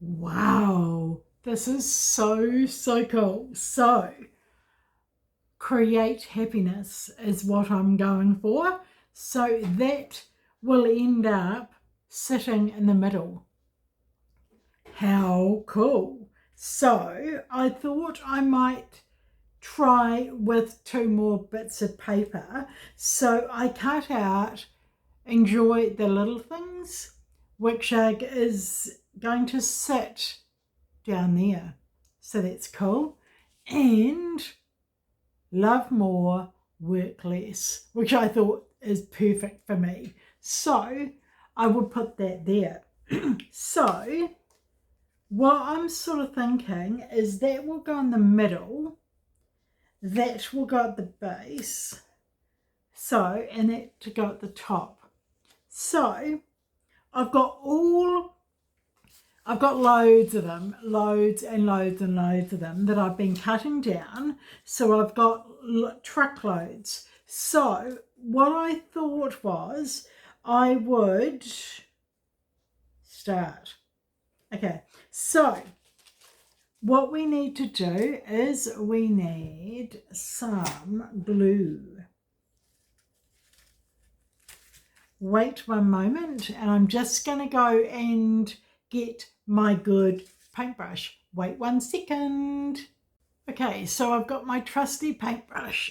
Wow, this is so cool. So, create happiness is what I'm going for. So that will end up sitting in the middle. How cool. So I thought I might try with 2 more bits of paper. So I cut out enjoy the little things, which is going to sit down there. So that's cool. And love more, work less, which I thought is perfect for me. So I would put that there. So what I'm sort of thinking is that will go in the middle, that will go at the base, so, and that to go at the top. So I've got loads of them, loads and loads and loads of them that I've been cutting down. So I've got truckloads. So what I thought was I would start. Okay, so what we need to do is we need some glue. Wait one moment, and I'm just going to go and get my good paintbrush. Wait 1 second. Okay, so I've got my trusty paintbrush.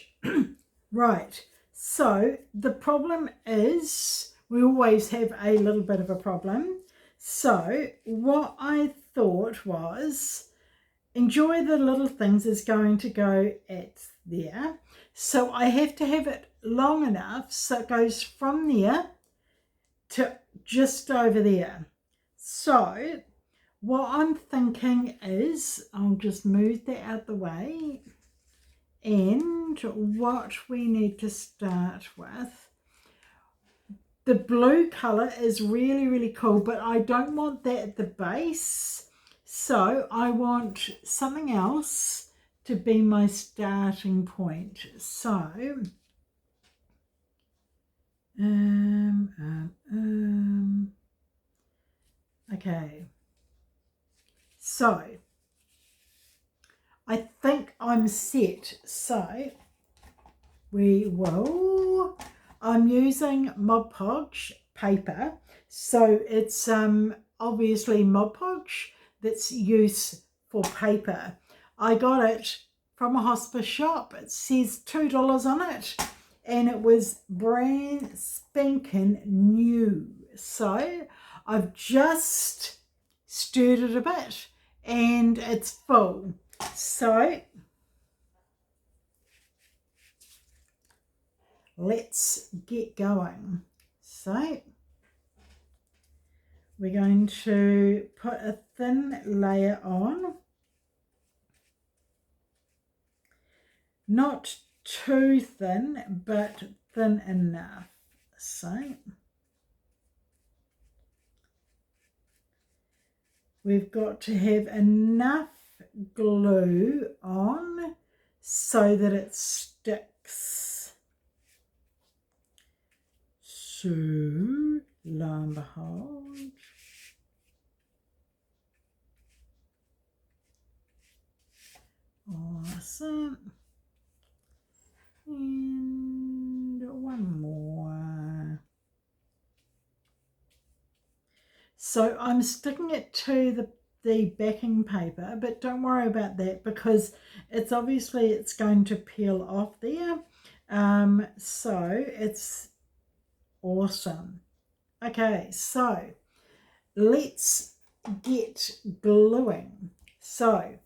Right, so the problem is we always have a little bit of a problem. So what I thought was enjoy the little things is going to go at there. So I have to have it long enough so it goes from there to just over there. So what I'm thinking is I'll just move that out the way, and what we need to start with, the blue color is really cool, but I don't want that at the base, so I want something else to be my starting point. So okay, so I think I'm set. So I'm using Mod Podge paper, so it's obviously Mod Podge that's used for paper. I got it from a hospice shop. It says $2 on it, and it was brand spanking new. So I've just stirred it a bit and it's full. So let's get going. So we're going to put a thin layer on, not too thin, but thin enough. So we've got to have enough glue on so that it sticks. So, lo and behold, awesome. And one more. So I'm sticking it to the backing paper, but don't worry about that because it's going to peel off there. So it's awesome. Okay, so let's get gluing. So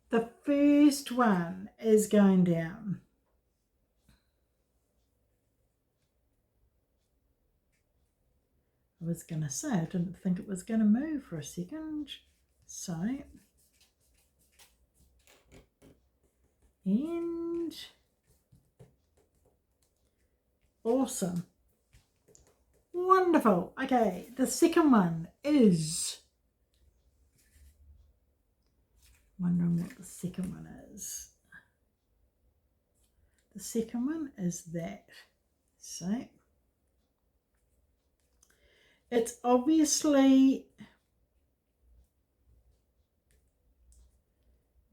the first one is going down. I was going to say I didn't think it was going to move for a second. So, and awesome. Wonderful. Okay, the second one is, wondering what the second one is. The second one is that. So It's obviously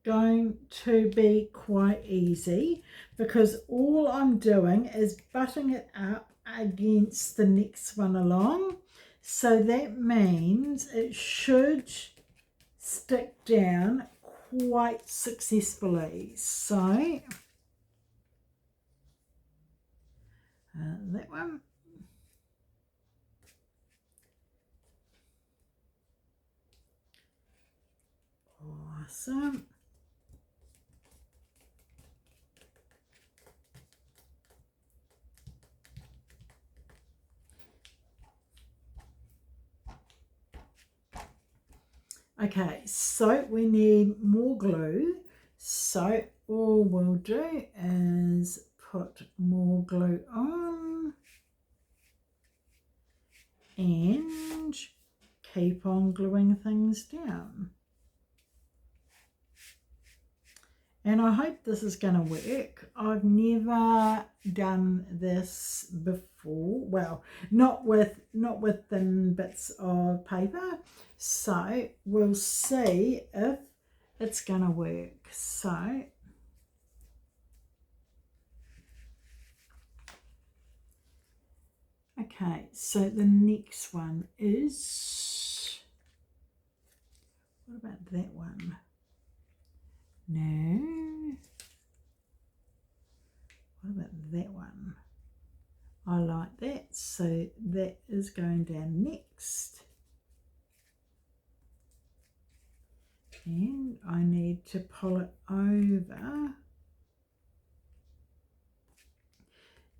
going to be quite easy because all I'm doing is butting it up against the next one along. So that means it should stick down quite successfully. So that one. Awesome. Okay, so we need more glue. So all we'll do is put more glue on and keep on gluing things down. And I hope this is going to work. I've never done this before. Well, not with thin bits of paper. So we'll see if it's going to work. So okay, so the next one is, what about that one? No. What about that one? I like that. So that is going down next. And I need to pull it over.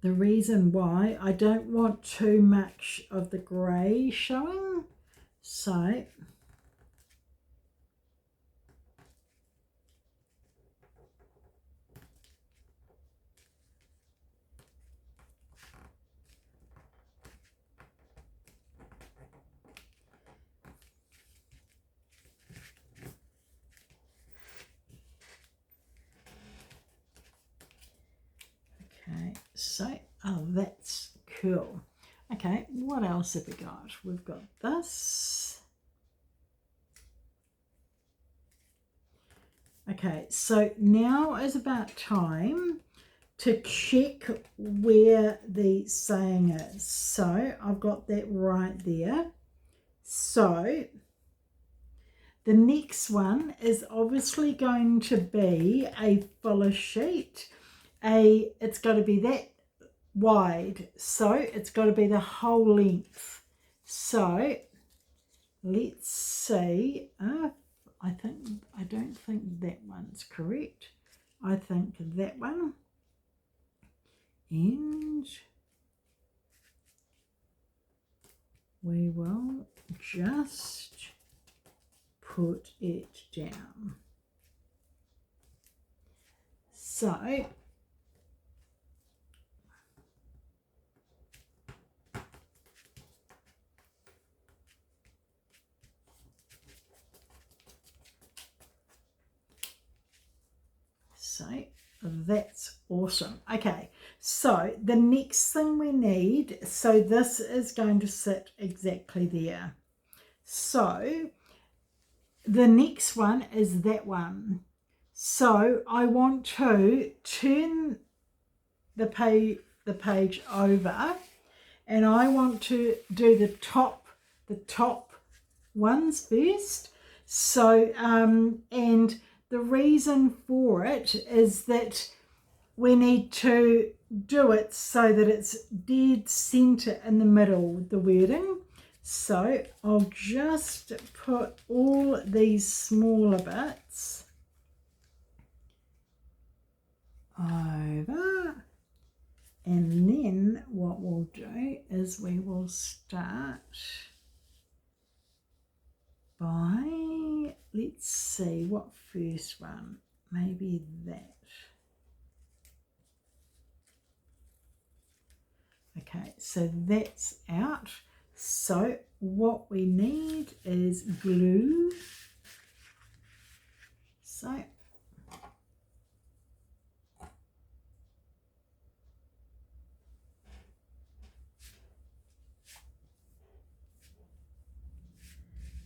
The reason why, I don't want too much of the grey showing. So okay, so, oh, that's cool. Okay, what else have we got? We've got this. Okay, so now is about time to check where the saying is. So I've got that right there. So the next one is obviously going to be a fuller sheet. It's got to be that wide, so it's got to be the whole length. So let's see. I don't think that one's correct. I think that one, and we will just put it down. So that's awesome. Okay, so the next thing we need, so this is going to sit exactly there. So the next one is that one. So I want to turn the page over, and I want to do the top ones first. So and the reason for it is that we need to do it so that it's dead center in the middle, the wording. So I'll just put all these smaller bits over, and then what we'll do is we will start by, let's see, what first one? Maybe that. Okay, so that's out. So what we need is glue. So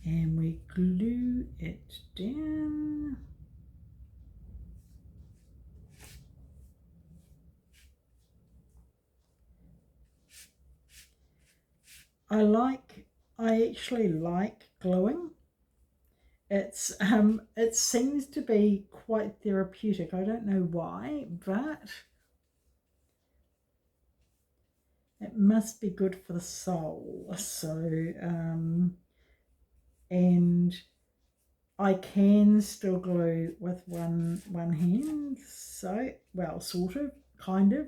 and we glue it down. I actually like gluing. It seems to be quite therapeutic. I don't know why, but it must be good for the soul. So, and I can still glue with one hand. So, well, sort of, kind of,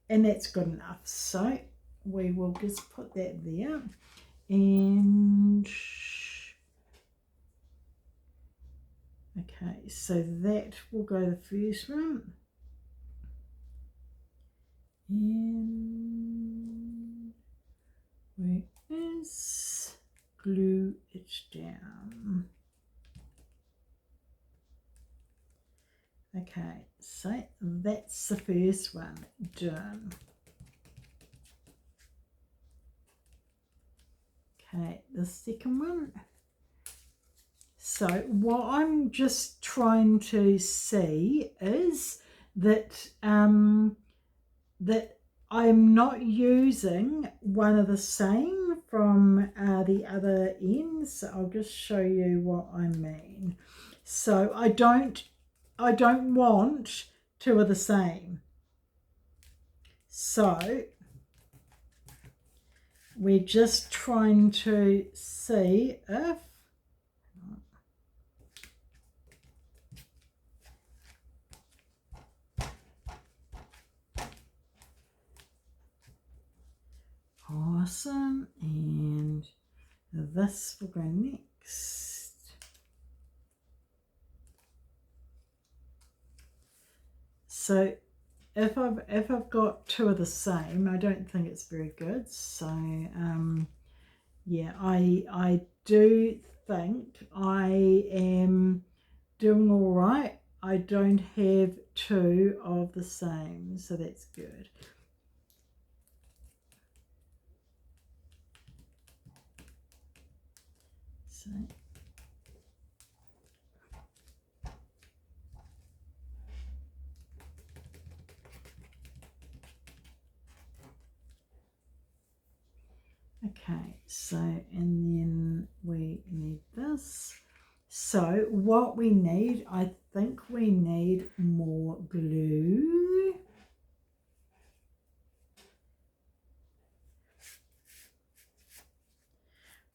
and that's good enough. So we will just put that there, and okay, so that will go the first one. And where is, glue it down. Okay, so that's the first one done. Okay, the second one. So what I'm just trying to see is that that I'm not using one of the same from the other end. So I'll just show you what I mean. So I don't want two of the same. So we're just trying to see if awesome, and this will go next. So if I've got two of the same, I don't think it's very good. So yeah, I do think I am doing all right. I don't have two of the same, so that's good. So okay, so and then we need this. So what we need, I think we need more glue.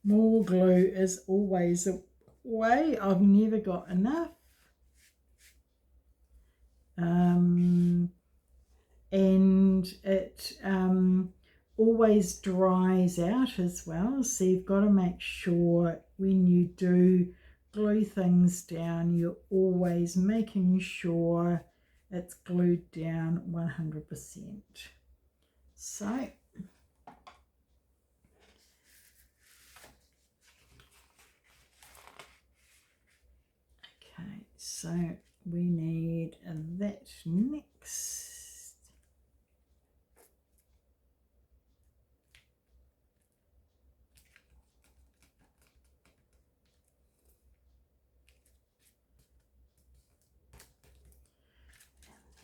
More glue is always a way. I've never got enough. And it always dries out as well. So you've got to make sure when you do glue things down, you're always making sure it's glued down 100%. So okay, so we need that next.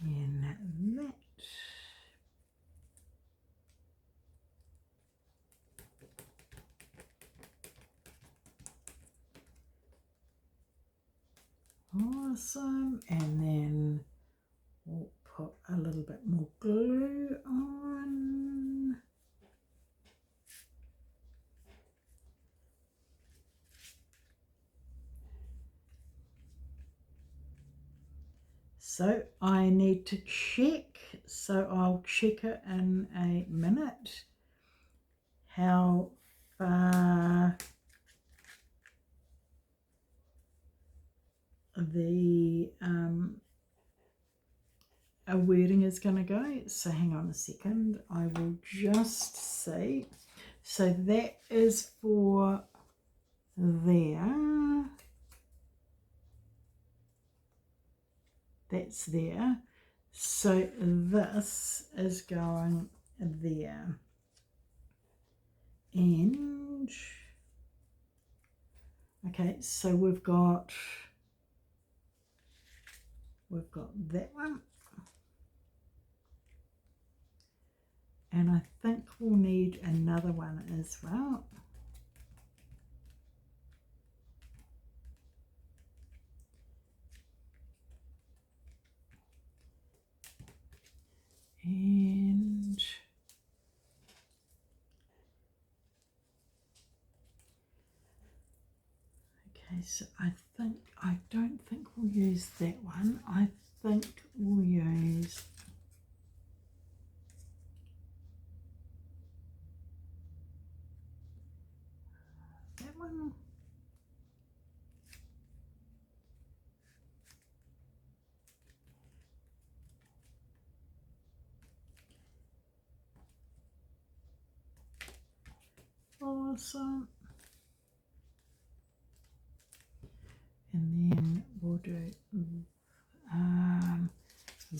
And that. Awesome, and then we'll put a little bit more glue on. So I need to check, so I'll check it in a minute, how far the wording is going to go. So hang on a second, I will just see. So that is for there. That's there. So this is going there. And Okay, so we've got that one. And I think we'll need another one as well. And okay, so I don't think we'll use that one. I think we'll use that one. Awesome. And then we'll do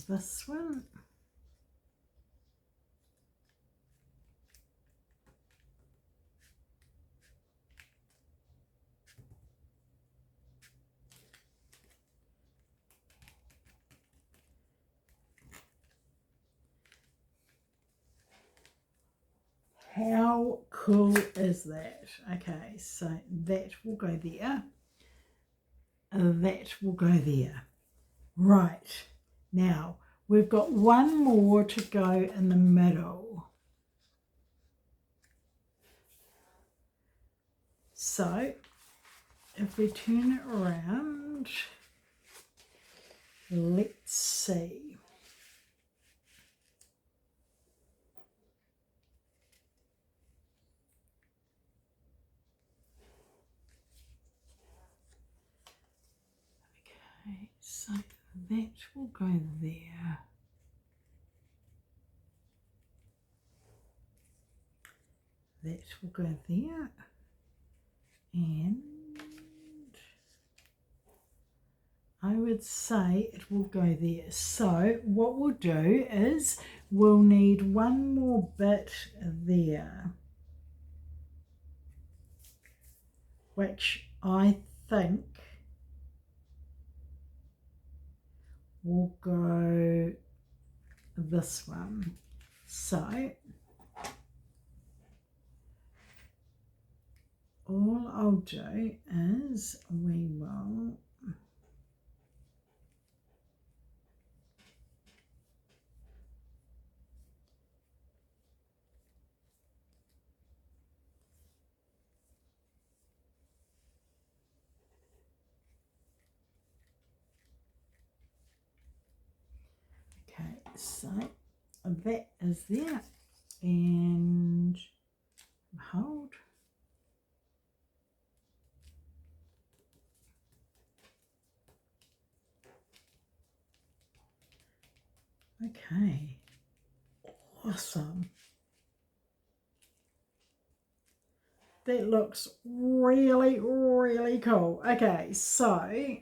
this one. How cool is that? Okay, so that will go there. That will go there. Right, now we've got one more to go in the middle. So if we turn it around, let's see. Okay, so that will go there. That will go there. And I would say it will go there. So what we'll do is we'll need one more bit there, which I think will go this one. So all I'll do is we will okay, so that is there, and hold. Okay, awesome. That looks really, really cool. Okay, so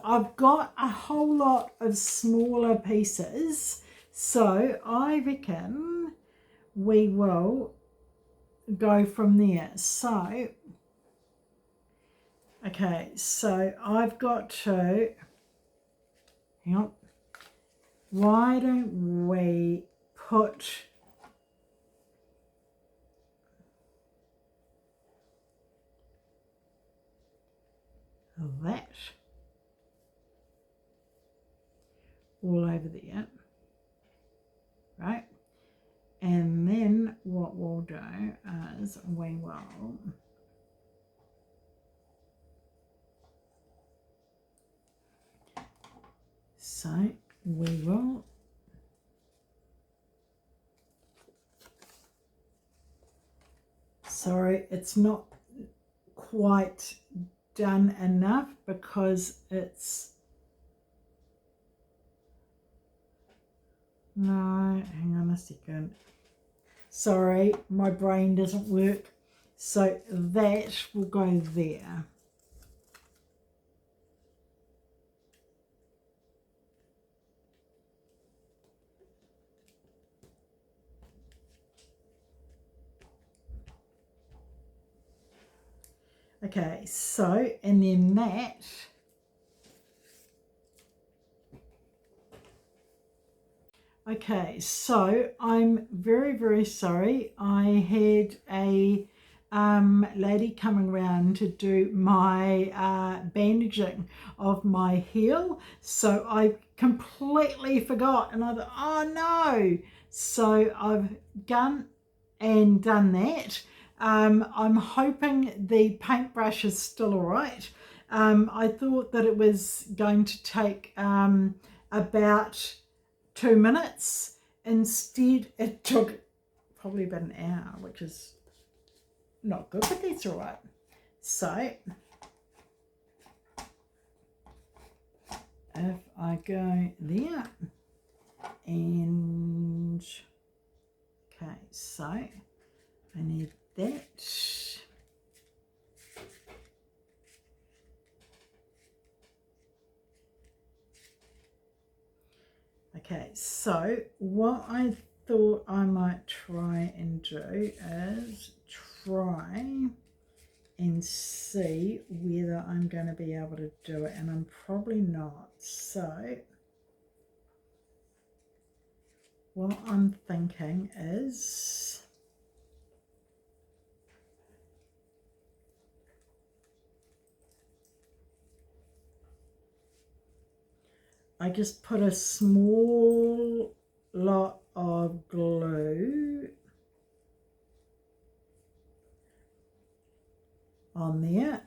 I've got a whole lot of smaller pieces, so I reckon we will go from there. So, okay, so I've got to, hang on, why don't we put that all over there, right? And then what we'll do is we will sorry, it's not quite done enough because it's, no, hang on a second. Sorry, my brain doesn't work. So that will go there. Okay, so, and then that, okay, so I'm very, very sorry. I had a lady coming around to do my bandaging of my heel, so I completely forgot, and I thought, oh no. So I've gone and done that. I'm hoping the paintbrush is still all right. I thought that it was going to take about 2 minutes. Instead, it took probably about an hour, which is not good, but that's all right. So if I go there and okay, so I need that. Okay, so what I thought I might try and do is try and see whether I'm going to be able to do it, and I'm probably not. So what I'm thinking is I just put a small lot of glue on there,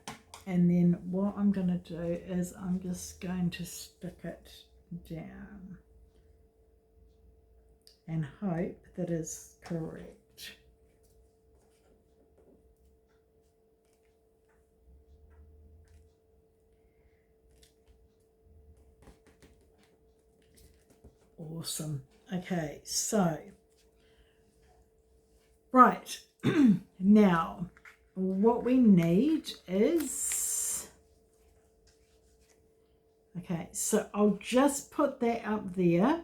and then what I'm going to do is I'm just going to stick it down and hope that is correct. Awesome. Okay, so right now what we need is, okay, so I'll just put that up there.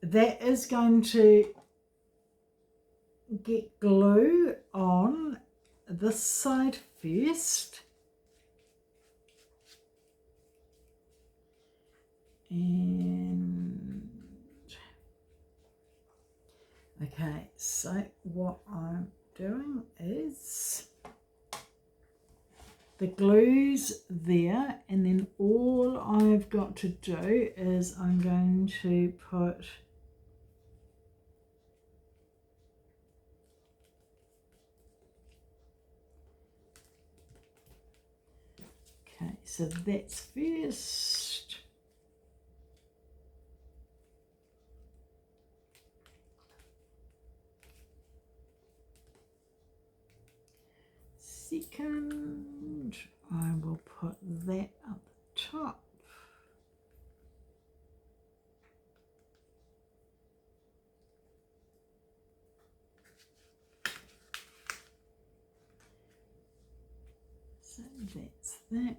That is going to get glue on this side first, and okay, so what I'm doing is the glue's there, and then all I've got to do is I'm going to put okay, so that's first. Second, I will put that up the top. So that's that.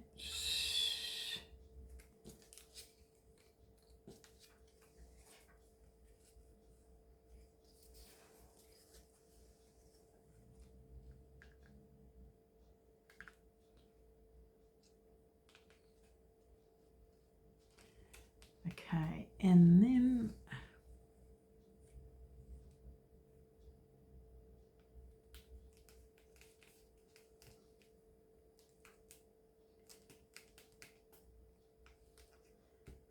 Okay, and then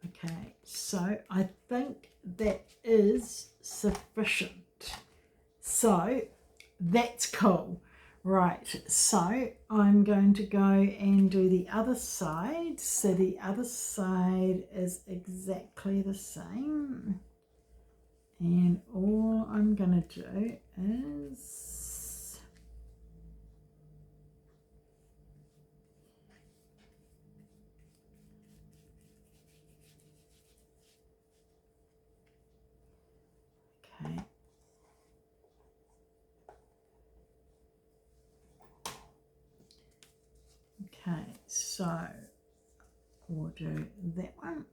okay, so I think that is sufficient. So that's cool. Right, so I'm going to go and do the other side. So the other side is exactly the same. And all I'm going to do is okay. Okay, so we'll do that one.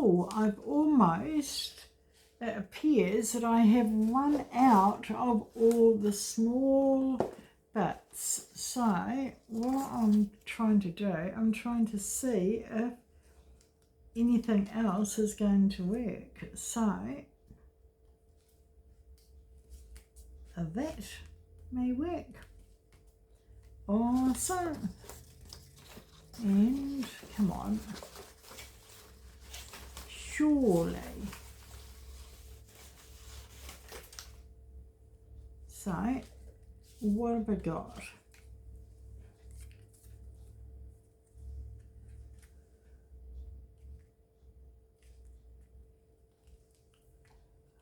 oh, I've almost, it appears that I have run out of all the small bits. So what I'm trying to do, I'm trying to see if anything else is going to work. So that may work. Awesome. And come on, surely. So what have I got?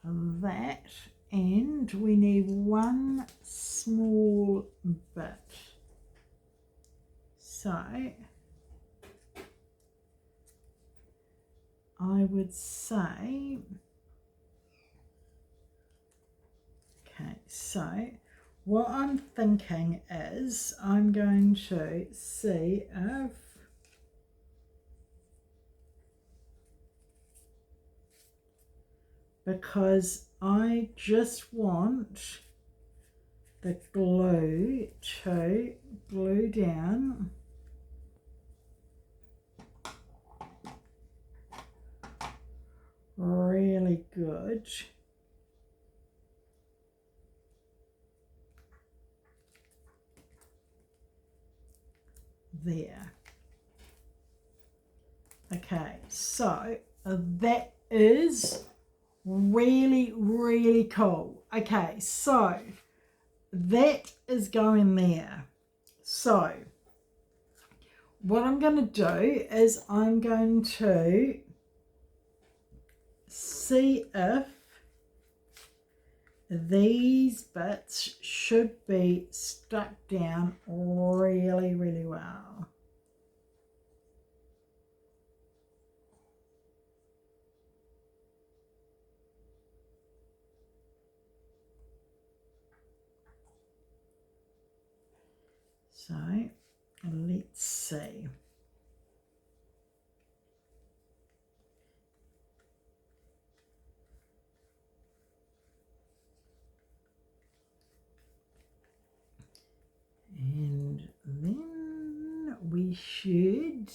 That, and we need one small bit. So I would say, okay, so what I'm thinking is I'm going to see if because I just want the glue to glue down really good. There. Okay, so that is really, really cool. Okay, so that is going there. So what I'm going to do is I'm going to see if these bits should be stuck down really, really well. So let's see. And then we should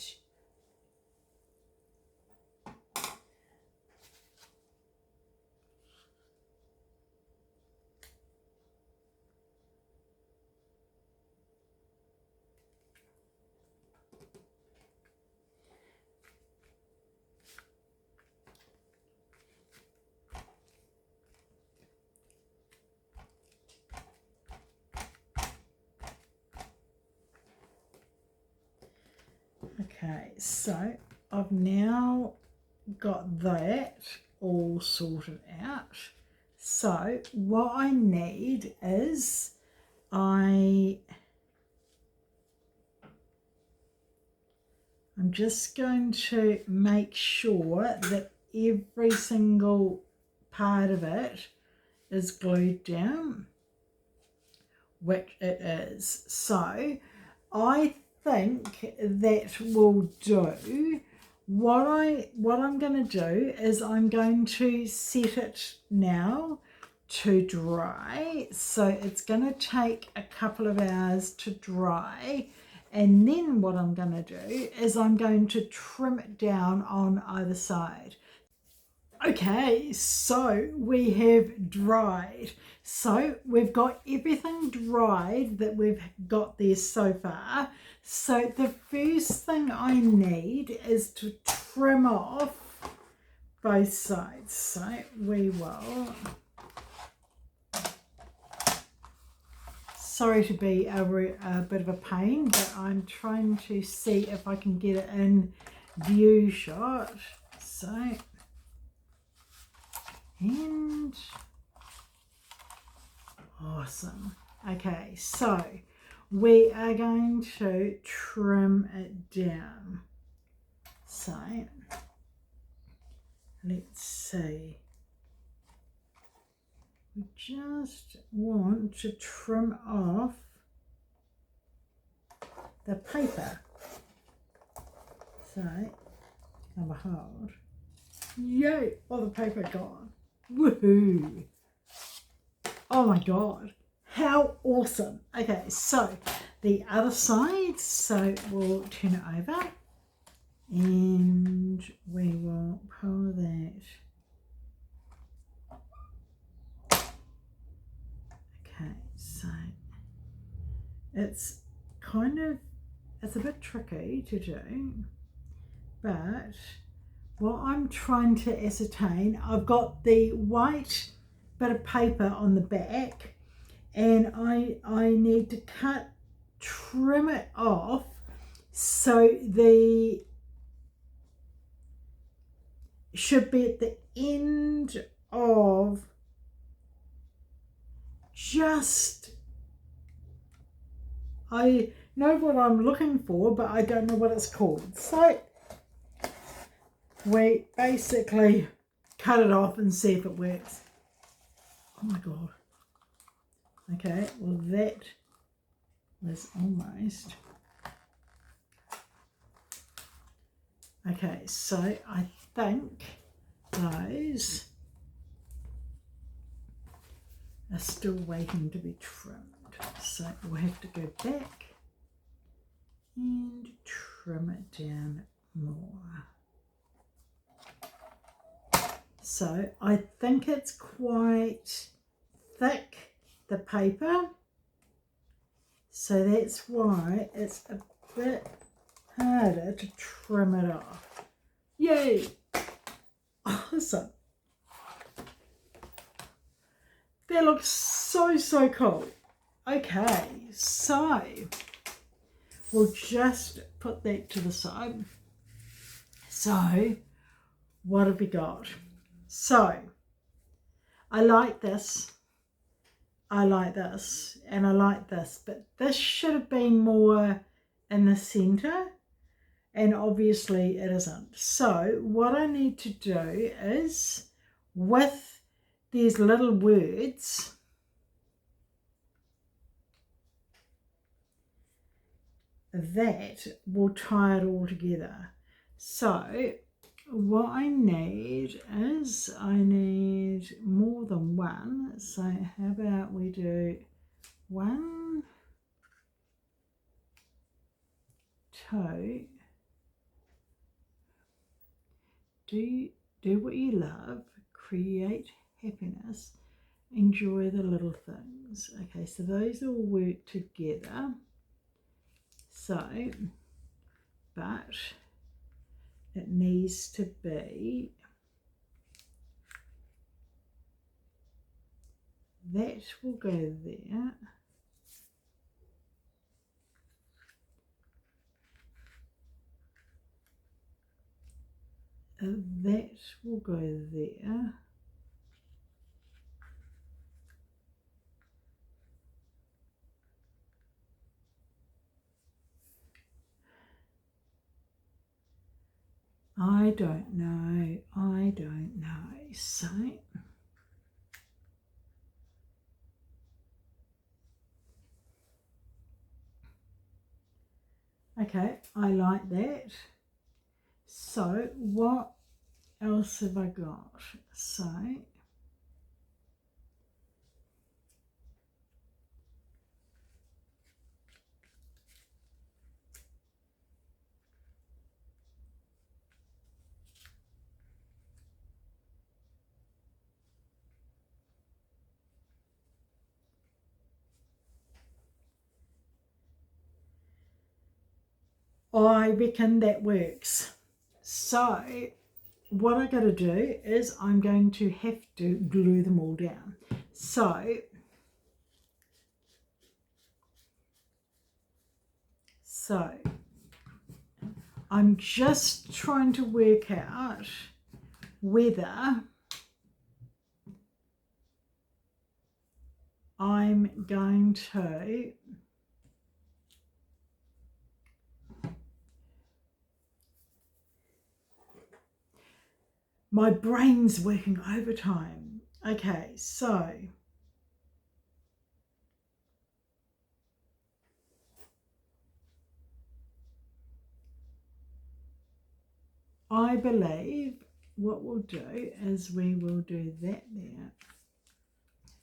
okay, so I've now got that all sorted out. So what I need is I'm just going to make sure that every single part of it is glued down, which it is. So I think that will do. What I'm going to do is I'm going to set it now to dry. So it's going to take a couple of hours to dry. And then what I'm going to do is I'm going to trim it down on either side. Okay, so we have dried. So we've got everything dried that we've got there so far. So the first thing I need is to trim off both sides. So we will, sorry to be a bit of a pain, but I'm trying to see if I can get it in view shot. So, and awesome. Okay, so we are going to trim it down. So let's see. We just want to trim off the paper. So have a hold. Yay! Oh, the paper gone. Woohoo! Oh my god. How awesome. Okay, so the other side. So we'll turn it over and we will pull that. Okay, so it's a bit tricky to do, but what I'm trying to ascertain, I've got the white bit of paper on the back and I need to trim it off so the should be at the end of just, I know what I'm looking for, but I don't know what it's called. So we basically cut it off and see if it works. Oh my god. Okay, well that was almost. Okay, so I think those are still waiting to be trimmed. So we'll have to go back and trim it down more. So I think it's quite thick, the paper, so that's why it's a bit harder to trim it off. Yay! Awesome. That looks so cool. Okay, so we'll just put that to the side. So what have we got? So I like this, I like this, and I like this, but this should have been more in the center, and obviously it isn't. So what I need to do is, with these little words, that will tie it all together. So what I need is, I need more than one. So how about we do 1, 2. Do what you love, create happiness, enjoy the little things. Okay, so those all work together. So, but it needs to be, that will go there. That will go there. I don't know. So okay, I like that. So what else have I got? So I reckon that works. So what I got to do is I'm going to have to glue them all down. So I'm just trying to work out whether I'm going to my brain's working overtime. Okay, so I believe what we'll do is we will do that there,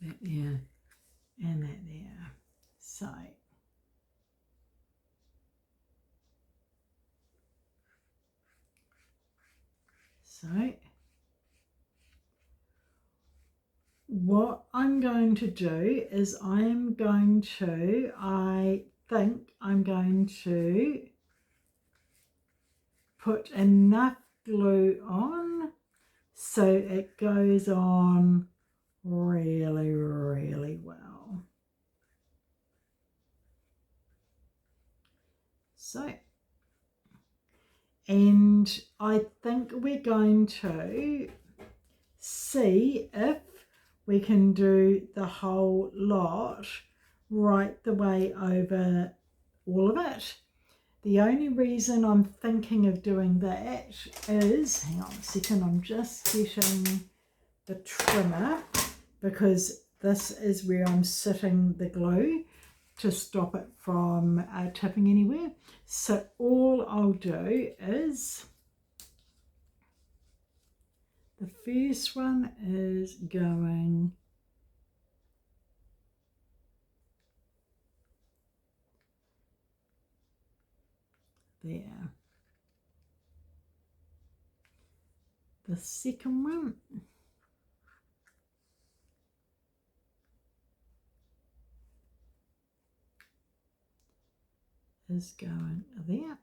and that there. So what I'm going to do is I think I'm going to put enough glue on so it goes on really, really well. So, and I think we're going to see if we can do the whole lot right the way over all of it. The only reason I'm thinking of doing that is, hang on a second, I'm just getting the trimmer because this is where I'm sitting the glue to stop it from tipping anywhere. So all I'll do is, the first one is going there. The second one is going there.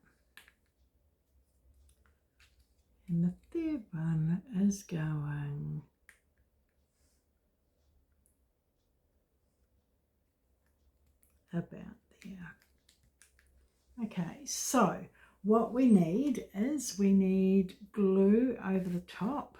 And the third one is going about there. Okay, so what we need is we need glue over the top.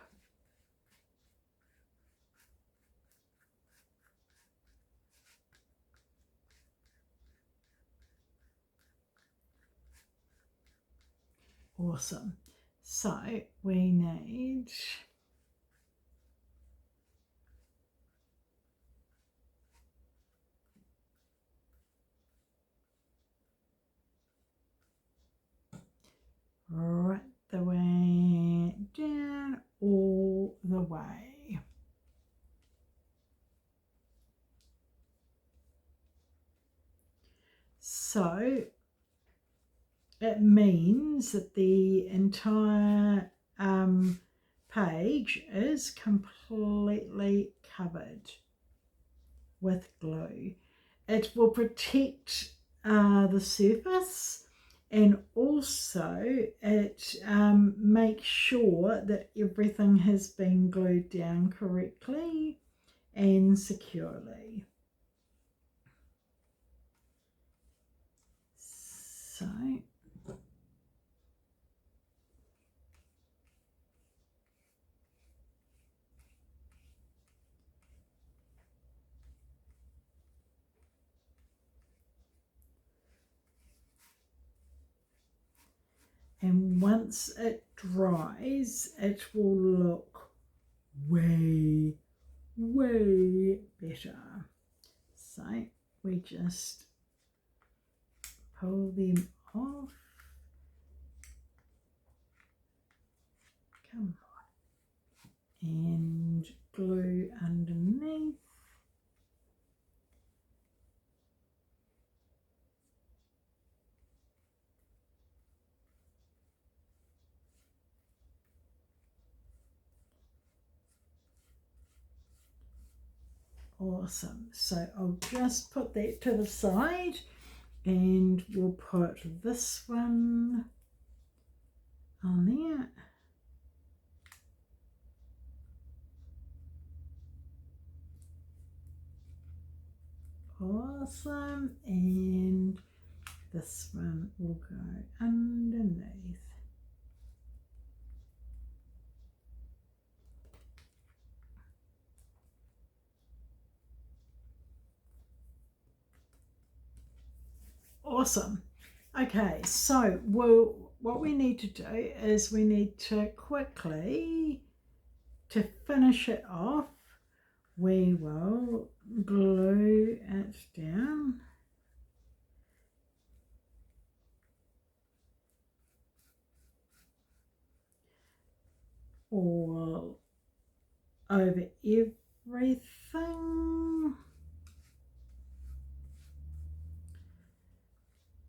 Awesome. So we need right the way down, all the way. So it means that the entire page is completely covered with glue. It will protect the surface, and also it makes sure that everything has been glued down correctly and securely. So and once it dries, it will look way, way better. So we just pull them off. Come on. And glue underneath. Awesome. So I'll just put that to the side, and we'll put this one on there. Awesome. And this one will go underneath. Awesome. Okay, so what we need to do is we need to quickly, to finish it off, we will glue it down. all over everything.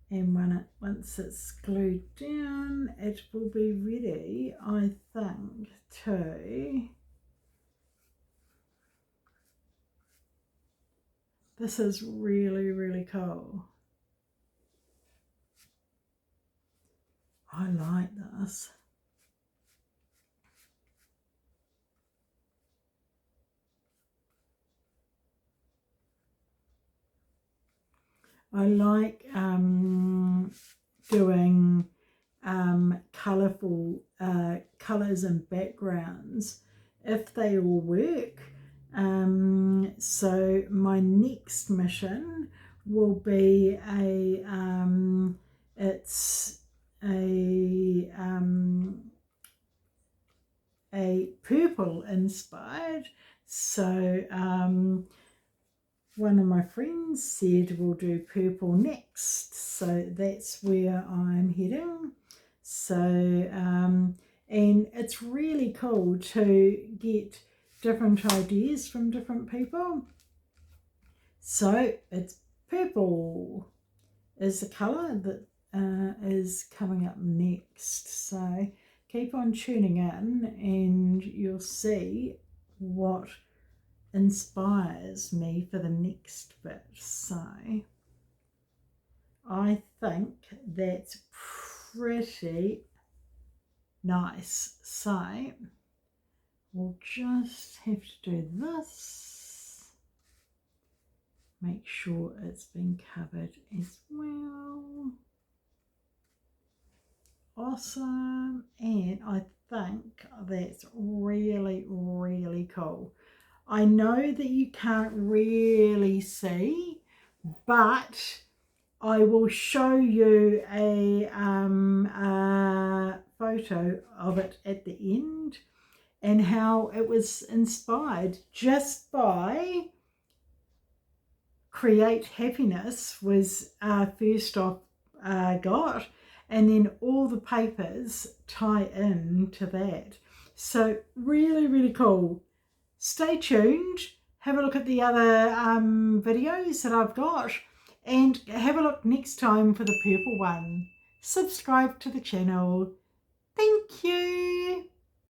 And once it's glued down, it will be ready, I think, to... This is really, really cool. I like this. I like doing colourful colours and backgrounds if they all work. So my next mission will be it's a purple inspired. So one of my friends said we'll do purple next, so that's where I'm heading. So and it's really cool to get different ideas from different people. So it's purple is the colour that is coming up next. So keep on tuning in and you'll see what inspires me for the next bit. So I think that's pretty nice. So we'll just have to do this, make sure it's been covered as well. Awesome. And I think that's really, really cool. I know that you can't really see, but I will show you a photo of it at the end and how it was inspired just by Create Happiness was first off got, and then all the papers tie in to that. So really, really cool. Stay tuned, have a look at the other videos that I've got, and have a look next time for the purple one. Subscribe to the channel. Thank you.